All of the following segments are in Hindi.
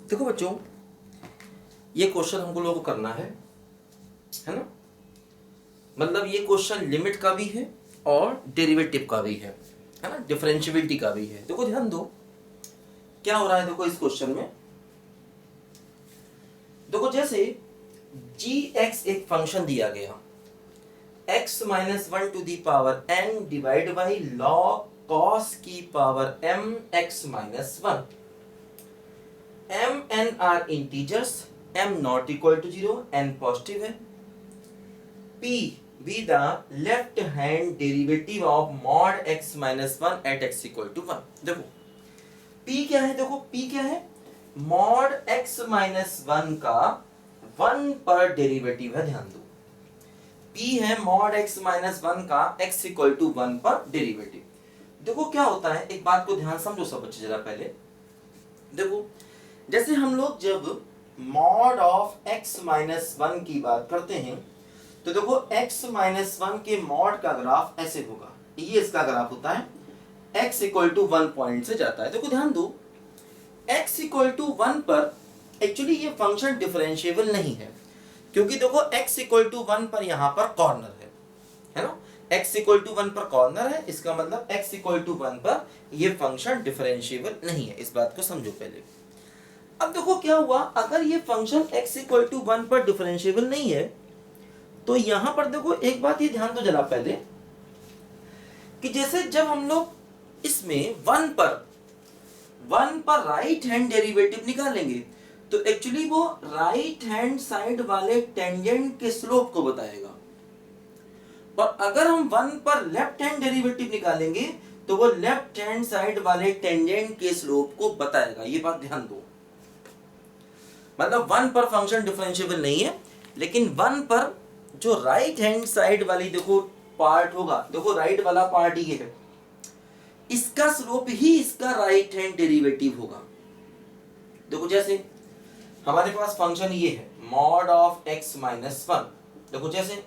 देखो बच्चों, ये क्वेश्चन हमको लोगों को करना है ना। मतलब ये क्वेश्चन लिमिट का भी है और डेरिवेटिव का भी है ना, डिफरेंशियबिलिटी का भी है। देखो ध्यान दो क्या हो रहा है। देखो इस क्वेश्चन में देखो, जैसे जी एक्स एक फंक्शन दिया गया, x minus one to the power n divide by log cos की power m x minus one. m n are integers, m not equal to 0, n positive है। p be the left hand derivative of mod x minus 1 at x equal to 1। देखो p क्या है, देखो p क्या है, mod x minus 1 का 1 पर डेरिवेटिव है। ध्यान दो p है mod x minus 1 का x इक्वल टू 1 पर डेरिवेटिव। देखो क्या होता है, एक बात को ध्यान समझो सब बच्चे जरा। पहले देखो, जैसे हम लोग जब mod ऑफ x minus 1 की बात करते हैं तो देखो x minus 1 के mod का ग्राफ ऐसे होगा, ये इसका ग्राफ होता है, x इक्वल टू 1 पॉइंट से जाता है। देखो ध्यान दो, x इक्वल टू 1 पर एक्चुअली ये फंक्शन डिफरेंशिएबल नहीं है, क्योंकि देखो x इक्वल टू 1 पर यहाँ पर कॉर्नर है ना। x इक्वल टू 1 पर कॉर्नर है, इसका मतलब x इक्वल टू 1 पर ये फंक्शन डिफरेंशिएबल नहीं है। इस बात को समझो पहले। अब देखो क्या हुआ, अगर ये फंक्शन x इक्वल टू 1 पर डिफरेंशिएबल नहीं है तो यहां पर देखो एक बात ये ध्यान दो जरा पहले, कि जैसे जब हम लोग इसमें 1 पर राइट हैंड डेरिवेटिव निकालेंगे तो एक्चुअली वो राइट हैंड साइड वाले टेंजेंट के स्लोप को बताएगा, और अगर हम 1 पर लेफ्ट हैंड डेरिवेटिव निकालेंगे तो वो लेफ्ट हैंड साइड वाले टेंजेंट के स्लोप को बताएगा। ये बात ध्यान दो, मतलब 1 पर फंक्शन डिफरेंशिएबल नहीं है, लेकिन 1 पर जो राइट हैंड साइड वाली देखो पार्ट होगा, देखो राइट वाला पार्ट ये है, इसका स्लोप ही इसका राइट हैंड डेरिवेटिव होगा। देखो जैसे हमारे पास फंक्शन ये है mod ऑफ x माइनस 1। देखो जैसे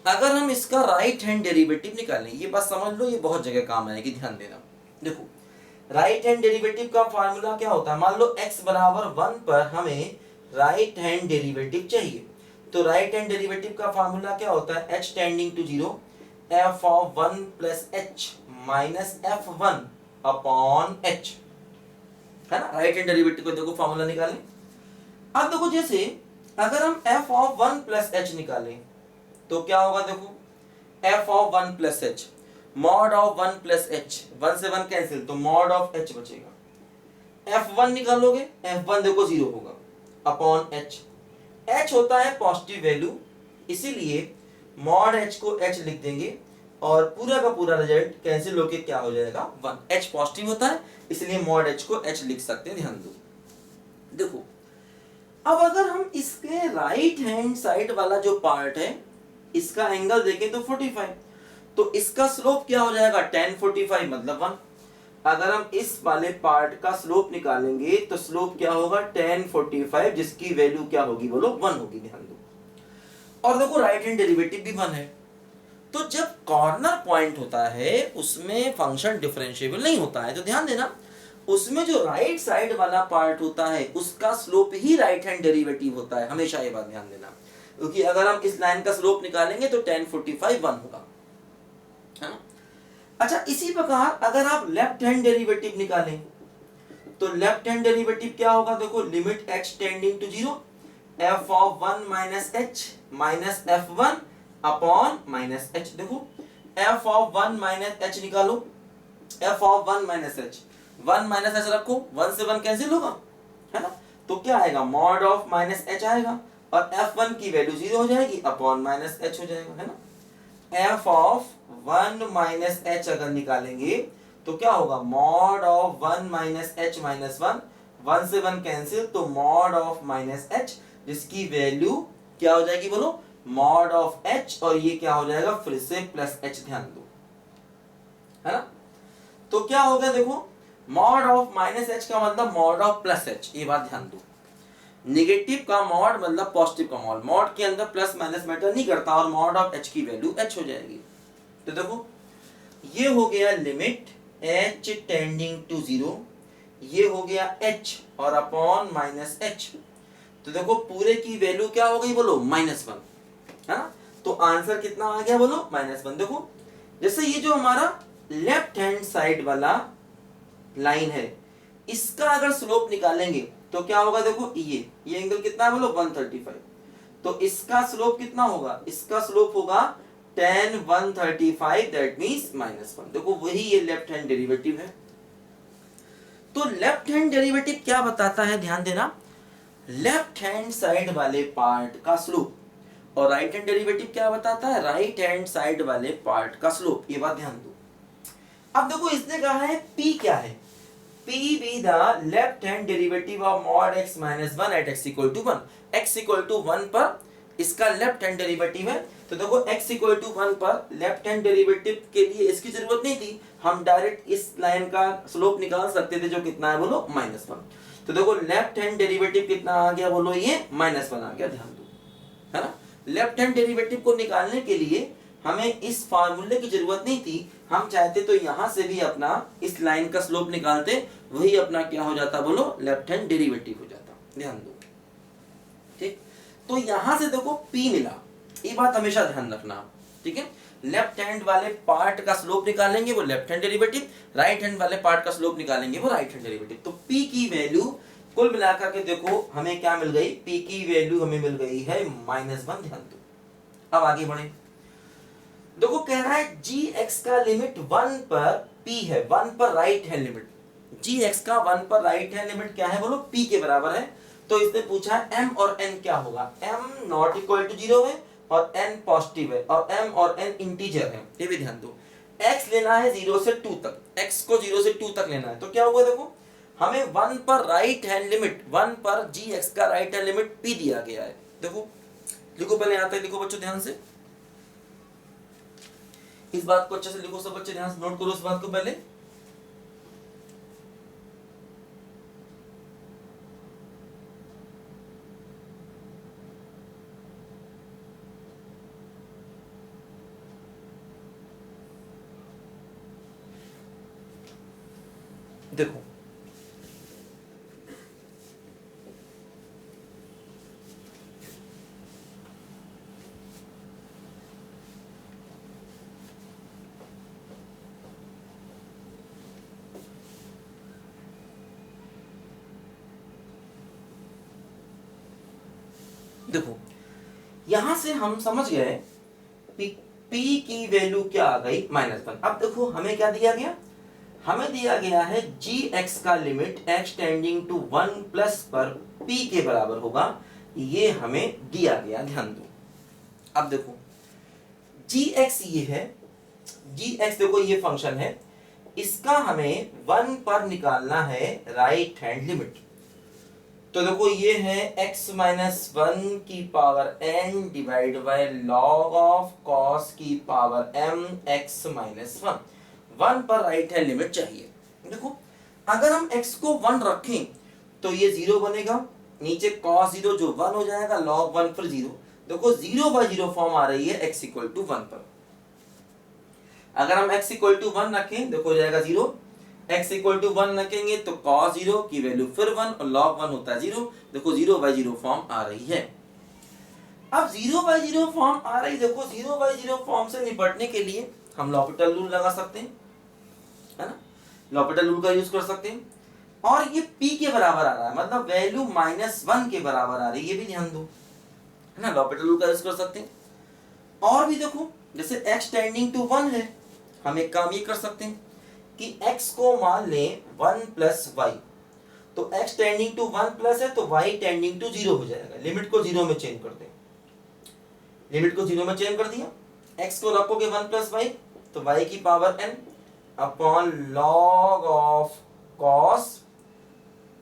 अगर हम इसका राइट हैंड डेरिवेटिव निकालें, ये बात समझ लो, ये बहुत जगह काम आएगी, ध्यान देना। देखो राइट हैंड डेरिवेटिव का फार्मूला क्या होता है, मान लो x बराबर 1 पर हमें राइट हैंड डेरिवेटिव चाहिए, तो राइट हैंड डेरिवेटिव का फार्मूला क्या होता है, h tending to 0 f of 1 plus h minus f1 upon h, है ना। राइट हैंड डेरिवेटिव को देखो फार्मूला निकालें। अब देखो जैसे अगर हम f ऑफ 1 प्लस h निकालें तो क्या होगा, देखो f of 1 plus h mod of 1 plus h, 1 से 1 कैंसिल तो mod ऑफ h बचेगा। f1 निकालोगे, f1 देखो 0 होगा अपॉन h होता है पॉजिटिव वैल्यू, इसीलिए mod h को h लिख देंगे और पूरा का पूरा रिजल्ट कैंसिल होके क्या हो जाएगा 1। h पॉजिटिव होता है इसलिए mod h को h लिख सकते हैं। ध्यान दो, देखो अब अगर हम इसके राइट हैंड साइड वाला जो पार्ट है इसका एंगल देखें तो 45, तो इसका स्लोप क्या हो जाएगा tan 45 मतलब 1। अगर हम इस वाले पार्ट का स्लोप निकालेंगे तो स्लोप क्या होगा tan 45, जिसकी वैल्यू क्या होगी बोलो 1 होगी। ध्यान दो, और देखो राइट हैंड डेरिवेटिव भी 1 है, तो जब कॉर्नर पॉइंट होता है उसमें फंक्शन डिफरेंशिएबल नहीं होता है। तो ध्यान देना, उसमें जो राइट साइड वाला पार्ट होता है उसका स्लोप ही राइट हैंड डेरिवेटिव होता है, हमेशा ये बात ध्यान देना, क्योंकि अगर हम इस लाइन का स्लोप निकालेंगे तो tan 45 1 होगा, है ना। अच्छा, इसी प्रकार अगर आप लेफ्ट हैंड डेरिवेटिव निकालें तो लेफ्ट हैंड डेरिवेटिव क्या होगा, देखो limit h tending to 0 f of 1 minus h minus f1 upon minus h। देखो f ऑफ 1 माइनस h निकालो, f of 1 minus h, 1 minus h रखो, 1 से 1 कैंसिल होगा, है ना। तो क्या आएगा mod ऑफ माइनस h आएगा और f1 की वैल्यू 0 हो जाएगी अपॉन माइनस h हो जाएगा, है ना। f ऑफ 1 माइनस h अगर निकालेंगे तो क्या होगा mod of 1 minus h minus 1, 1 से 1 कैंसिल तो mod ऑफ माइनस h, जिसकी वैल्यू क्या हो जाएगी बोलो mod ऑफ h, और ये क्या हो जाएगा फिर से प्लस h। ध्यान दो, है ना। तो क्या हो गया, देखो mod ऑफ माइनस h का मतलब mod ऑफ प्लस h, ये बात ध्यान दो। नेगेटिव का mod मतलब पॉजिटिव का mod, mod के अंदर प्लस माइनस मैटर नहीं करता, और mod ऑफ h की वैल्यू h हो जाएगी। तो देखो ये हो गया लिमिट h टेंडिंग टू 0 ये हो गया h और अपॉन माइनस h। तो देखो पूरे की वैल्यू क्या हो गई बोलो -1, है ना। तो आंसर कितना आ गया बोलो -1। देखो जैसे ये जो हमारा लेफ्ट हैंड साइड वाला लाइन है, इसका अगर स्लोप निकालेंगे तो क्या होगा, देखो ये एंगल कितना है बोलो 135। तो इसका स्लोप कितना होगा, इसका स्लोप होगा tan 135, दैट मींस -1। देखो वही ये लेफ्ट हैंड डेरिवेटिव है। तो लेफ्ट हैंड डेरिवेटिव क्या बताता है, ध्यान देना, लेफ्ट हैंड साइड वाले पार्ट का स्लोप, और राइट हैंड डेरिवेटिव क्या बताता है, राइट हैंड साइड वाले पार्ट का स्लोप। ये बात ध्यान दो। अब देखो इसने कहा है p क्या है, p be the left hand derivative of mod x minus 1 at x equal to 1। x equal to 1 पर इसका लेफ्ट हैंड डेरिवेटिव है। तो देखो x equal to 1 पर लेफ्ट हैंड डेरिवेटिव के लिए इसकी जरूरत नहीं थी, हम डायरेक्ट इस लाइन का स्लोप निकाल सकते थे, जो कितना है बोलो -1। तो देखो लेफ्ट हैंड डेरिवेटिव कितना आ गया बोलो, ये -1 आ गया, ध्यान दो, है ना। लेफ्ट हैंड डेरिवेटिव को निकालने के लिए हमें इस फार्मूले की जरूरत नहीं थी, हम चाहते तो यहां से भी अपना इस लाइन का स्लोप निकालते, वही अपना क्या हो जाता बोलो, लेफ्ट हैंड डेरिवेटिव हो जाता। ध्यान दो, ठीक। तो यहां से देखो p मिला, ये बात हमेशा ध्यान रखना, ठीक है। लेफ्ट हैंड वाले पार्ट का स्लोप निकालेंगे वो left hand derivative, right hand वाले पार्ट का स्लोप निकालेंगे वो राइट हैंड डेरिवेटिव। तो p की वैल्यू कुल मिलाकर के देखो हमें क्या मिल गई, p की वैल्यू हमें मिल गई है -1। ध्यान दो, अब आगे बढ़े। देखो कह रहा है gx का लिमिट 1 पर p है, 1 पर राइट हैंड लिमिट, gx का 1 पर राइट हैंड लिमिट क्या है बोलो, p के बराबर है। तो इसने पूछा है m और n क्या होगा, m नॉट इक्वल टू 0 है और n पॉजिटिव है, और m और n इंटीजर है, ये भी ध्यान दो। x लेना है 0 से 2 तक, x को 0 से 2 तक लेना है। तो क्या हुआ देखो, हमें 1 पर राइट हैंड लिमिट, 1 पर gx का राइट हैंड लिमिट p दिया गया है। देखो लिखो, पहले आता है, लिखो बच्चों ध्यान से, इस बात को अच्छे से लिखो, सब बच्चे ध्यान से नोट करो इस बात को पहले। देखो देखो यहां से हम समझ गए p की वैल्यू क्या आ गई -1। अब देखो हमें क्या दिया गया, हमें दिया गया है gx का limit x tending to 1 plus पर p के बराबर होगा, ये हमें दिया गया, ध्यान दो। अब देखो gx ये है, gx देखो ये फंक्शन है, इसका हमें 1 पर निकालना है राइट हैंड लिमिट। तो देखो ये है x माइनस 1 की power n divide by log of cos की पावर m x माइनस 1 पर राइट हैंड लिमिट चाहिए। देखो अगर हम x को 1 रखें तो ये 0 बनेगा, नीचे cos 0 जो 1 हो जाएगा, log 1 फिर 0। देखो 0/0 फॉर्म आ रही है x इक्वल टू 1 पर। अगर हम x इक्वल टू 1 रखें, देखो हो जाएगा 0, x इक्वल टू 1 रखेंगे तो cos 0 की वैल्यू फिर 1 और log 1 होता है 0। देखो 0/0 फॉर्म आ रही है। अब 0/0 फॉर्म आ रही, देखो 0/0 फॉर्म से निपटने के लिए हम लॉपिटल रूल लगा सकते हैं, है ना, लॉपिटल रूल का यूज कर सकते हैं। और ये p के बराबर आ रहा है, मतलब वैल्यू -1 के बराबर आ रही है, ये भी ध्यान दो, है ना, लॉपिटल रूल का यूज कर सकते हैं। और भी देखो जैसे x टेंडिंग टू 1 है, हम एक काम ये कर सकते हैं कि x को मान लें 1 प्लस वाई, तो x टेंडिंग टू 1 प्लस है तो y टेंडिंग टू 0 हो जाएगा। लिमिट को 0 में चेंज कर दें, लिमिट को 0 में चेंज कर दिया, x को रखोगे 1 प्लस वाई तो y की power n upon log of cos,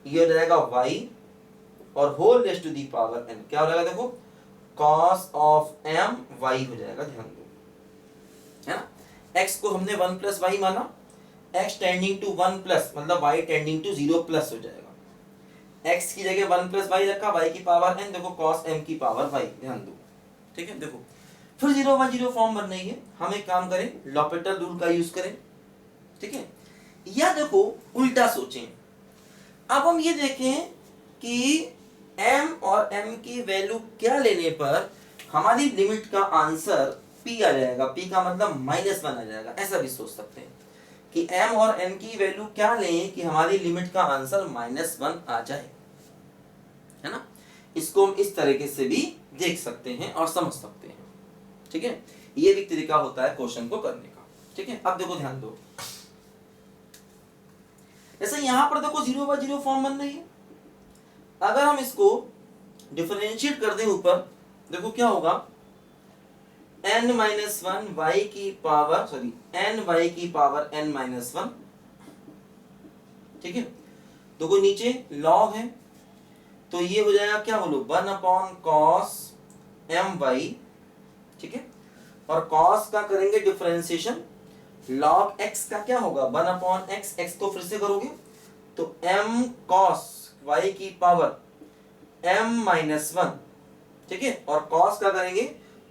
ये हो जाएगा y और whole rest to the power n, क्या हो जाएगा देखो cos ऑफ m y हो जाएगा, ध्यान दो, है ना। x को हमने 1 प्लस वाई माना, x टेंडिंग टू 1 प्लस मतलब y टेंडिंग टू 0 प्लस हो जाएगा। x की जगह 1 प्लस वाई रखा, y की पावर n, देखो cos m की पावर y, ध्यान दो, ठीक है। देखो फिर 0/0 फॉर्म बन रही है, हम एक काम करें लॉपिटल रूल का यूज करें, ठीक है। या देखो उल्टा सोचें, अब हम ये देखें कि m और m की वैल्यू क्या लेने पर हमारी लिमिट का आंसर p आ जाएगा। p का मतलब -1 आ जाएगा, ऐसा भी सोच सकते हैं कि m और n की वैल्यू क्या लें कि हमारी लिमिट का आंसर -1 आ जाए, है ना। इसको हम इस तरीके से भी देख सकते हैं और समझ सकते हैं, ठीक है। ये भी तरीका होता है क्वेश्चन को करने का, ठीक है। अब देखो ध्यान दो, जैसे यहां पर देखो 0/0 फॉर्म बन रही है। अगर हम इसको डिफरेंशिएट कर दें ऊपर, देखो क्या होगा, n - 1 y की पावर n y की पावर n - 1, ठीक है। देखो नीचे log है तो ये हो जाएगा क्या बोलो 1/cos my, ठीक है। और cos का करेंगे डिफरेंशिएशन, log x का क्या होगा 1/x, x को फिर से करोगे तो m cos y की पावर m - 1, ठीक है। और cos का करेंगे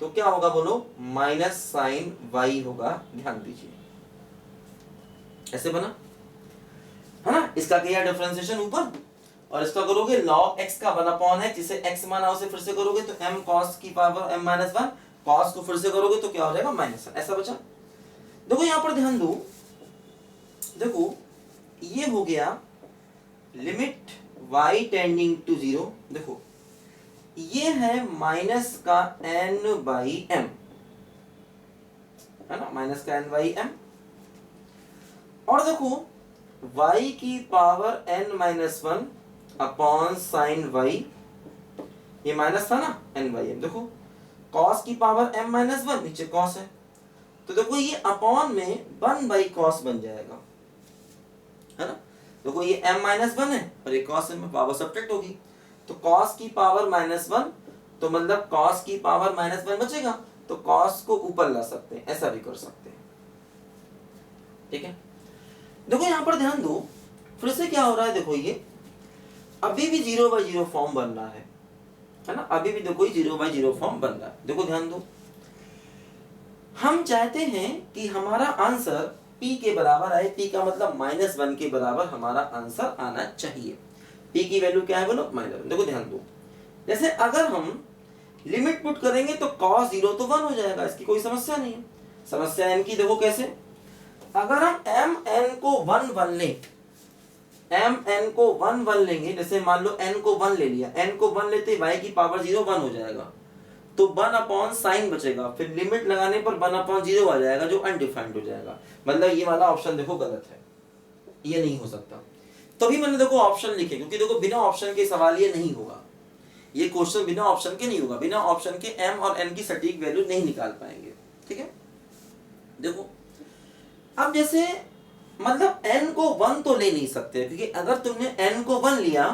तो क्या होगा बोलो -sin y होगा, ध्यान दीजिए ऐसे बना, है ना। इसका किया डिफरेंशिएशन ऊपर और इसका करोगे log x का 1/x, जिसे x माना उसे फिर से करोगे तो m cos की पावर m - 1, cos को फिर से करोगे तो क्या हो जाएगा -1, ऐसा बचा। देखो यहां पर ध्यान दो, देखो ये हो गया लिमिट y टेंडिंग टू 0, देखो ये है माइनस का n/m, है ना, माइनस का n/m। और देखो y की power n - 1 upon sine y, ये माइनस था ना n/m, देखो cos की पावर m - 1, नीचे cos है तो देखो ये अपॉन में 1/cos बन जाएगा, है ना। देखो ये m - 1 है और ये cos में पावर सब्ट्रैक्ट होगी तो cos की पावर -1, तो मतलब cos की पावर -1 बचेगा तो cos को ऊपर ला सकते हैं, ऐसा भी कर सकते हैं, ठीक है। देखो यहां पर ध्यान दो, फिर से क्या हो रहा है, देखो ये अभी भी 0/0 फॉर्म बन रहा है ना, अभी भी देखो 0/0 फॉर्म बन रहा है। देखो ध्यान दो, हम चाहते हैं कि हमारा आंसर p के बराबर आए, p का मतलब -1 के बराबर हमारा आंसर आना चाहिए। p की वैल्यू क्या है बोलो -1। देखो ध्यान दो, जैसे अगर हम लिमिट पुट करेंगे तो cos 0 तो 1 हो जाएगा, इसकी कोई समस्या नहीं है। समस्या n की देखो कैसे, अगर हम mn को 1 लें, mn को 1 लेंगे, जैसे मान लो n को 1 ले लिया, n को 1 लेते y की पावर 0 1 हो जाएगा तो 1/sin बचेगा, फिर लिमिट लगाने पर 1/0 आ जाएगा जो अनडिफाइंड हो जाएगा। मतलब ये वाला ऑप्शन देखो गलत है, ये नहीं हो सकता। तभी मैंने देखो ऑप्शन लिखे, क्योंकि देखो बिना ऑप्शन के सवाल ये नहीं होगा, ये क्वेश्चन बिना ऑप्शन के नहीं होगा, बिना ऑप्शन के m और n की सटीक वैल्यू नहीं निकाल पाएंगे, ठीक है। देखो अब जैसे मतलब n को 1 तो ले नहीं सकते, क्योंकि अगर तुमने n को 1 लिया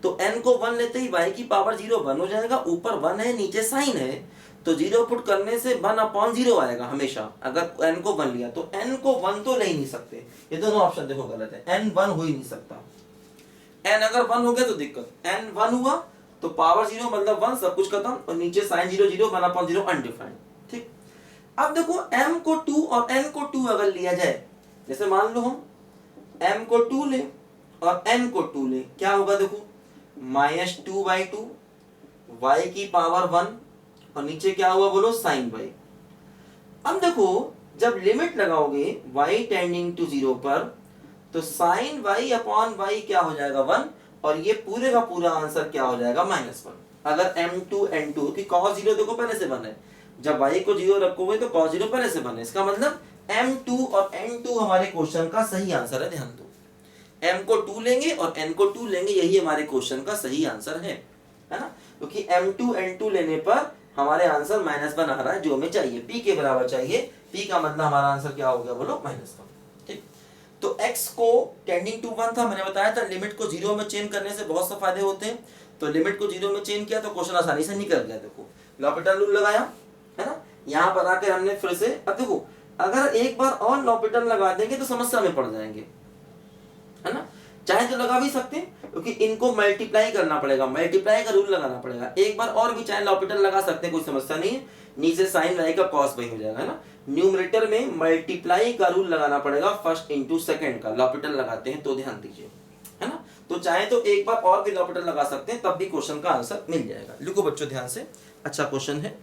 तो n को 1 लेते ही y की पावर 0 1 हो जाएगा, ऊपर 1 है नीचे साइन है तो 0 पुट करने से 1/0 आएगा हमेशा। अगर n को 1 लिया तो n को 1 तो ले ही नहीं सकते, ये दोनों ऑप्शन देखो गलत है, n 1 हो ही नहीं सकता। n अगर 1 हो गया तो दिक्कत, n 1 हुआ तो पावर 0 मतलब 1, सब कुछ खत्म, और नीचे साइन 0 0 1/0 अनडिफाइंड, ठीक। अब देखो m को 2 और n को 2 अगर लिया जाए, जैसे मान लो हम m को 2 ले और n को 2 ले, क्या होगा देखो -2/2 y की पावर 1 और नीचे क्या हुआ बोलो sin y। अब देखो जब लिमिट लगाओगे y टेंडिंग टू 0 पर तो sin y अपॉन y क्या हो जाएगा 1, और ये पूरे का पूरा आंसर क्या हो जाएगा -1। अगर m2 n2 की cos 0 देखो पहले से 1 है, जब y को 0 रखोगे तो cos 0 पहले से 1 है, इसका मतलब m2 और n2 हमारे क्वेश्चन का सही आंसर है। ध्यान दो, m को 2 लेंगे और n को 2 लेंगे, यही हमारे क्वेश्चन का सही आंसर है ना, क्योंकि m2 n2 लेने पर हमारे आंसर -1 आ रहा है जो हमें चाहिए, p के बराबर चाहिए, p का मतलब हमारा आंसर क्या हो गया बोलो -1, ठीक। तो x को टेंडिंग टू 1 था, मैंने बताया था लिमिट को 0 में चेंज करने से बहुत से फायदे होते हैं, तो लिमिट को 0 में चेंज किया तो क्वेश्चन आसानी से निकल गया। देखो लॉपिटल रूल लगाया, है ना, यहाँ पर आकर हमने फिर से, अब देखो अगर एक बार और लॉपिटल लगा देंगे तो समस्या में पड़ जाएंगे, है ना। चाहे तो लगा भी सकते हैं, क्योंकि इनको मल्टीप्लाई करना पड़ेगा, मल्टीप्लाई का रूल लगाना पड़ेगा, एक बार और भी चाहे लॉपिटल लगा सकते हैं, कोई समस्या नहीं है, नीचे साइन y का cos y हो जाएगा, है ना। न्यूमरेटर में मल्टीप्लाई का रूल लगाना पड़ेगा, फर्स्ट इंटू सेकंड का, लॉपिटल लगाते हैं तो ध्यान दीजिए, है ना। तो चाहे तो एक बार और भी लॉपिटल लगा सकते हैं, तब भी क्वेश्चन का आंसर मिल जाएगा। लिखो बच्चों ध्यान से, अच्छा क्वेश्चन है।